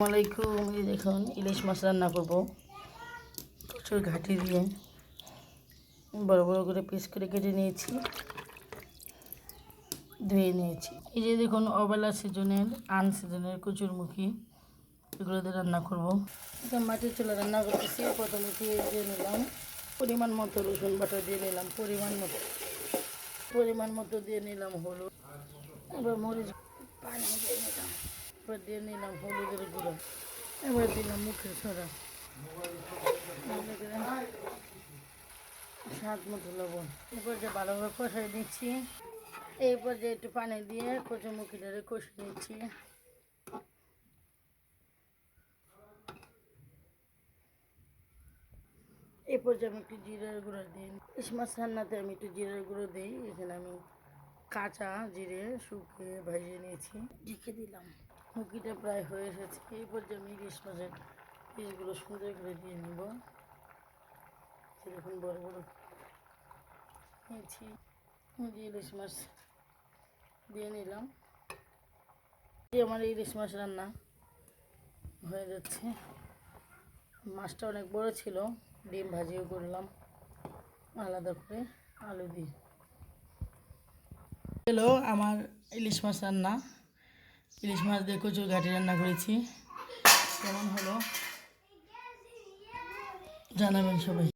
আসসালামাইকুম। এই দেখুন ইলিশ মাছ রান্না করব কচুর ঘাটি দিয়ে। বড় বড় করে পিস করে কেটে নিয়েছি, ধুয়ে নিয়েছি। এই যে দেখুন অবেলা সিজনের আনসিজনের কচুরমুখী, এগুলো দিয়ে রান্না করব। এটা মাটির চুলা রান্না করতেছি। প্রথমে পেঁয়াজ দিয়ে নিলাম, পরিমাণ মতো রসুন বাটা দিয়ে নিলাম, পরিমাণ মতো দিয়ে নিলাম হলুদ, এবার মরিচ পানি দিয়ে নিলাম, এবার দিয়ে নিলাম হলুদের গুঁড়ো, এবার দিলাম মুখের সোডা, স্বাদ মতো লবণ। এরপর যে ভালোভাবে কষাই নিচ্ছি। এরপর যে একটু পানি দিয়ে কচুরমুখীটারে কষে নিচ্ছি। এরপর যে আমি একটু জিরার গুঁড়ো দিই। ইলিশ মাছ রান্নাতে আমি একটু জিরার গুঁড়ো দিই। এখানে আমি কাঁচা জিরে শুকিয়ে ভাজিয়ে নিয়েছি, ঢেকে দিলাম। মুখিটা প্রায় হয়ে এসেছে। এই পর্যায়ে আমি ইলিশ মাছের পিসগুলো সুন্দর করে দিয়ে নেব। সেরকম বড় বড় নিয়েছি, ইলিশ মাছ দিয়ে নিলাম। আমার ইলিশ মাছ রান্না হয়ে যাচ্ছে। মাছটা অনেক বড় ছিল, ডিম ভাজিও করলাম আলাদা করে আলু দিয়ে। হলো আমার ইলিশ মাছ রান্না। ইলিশ মাছ দিয়ে কচুর ঘাটি রান্না করেছি। কেমন হলো জানাবেন সবাই।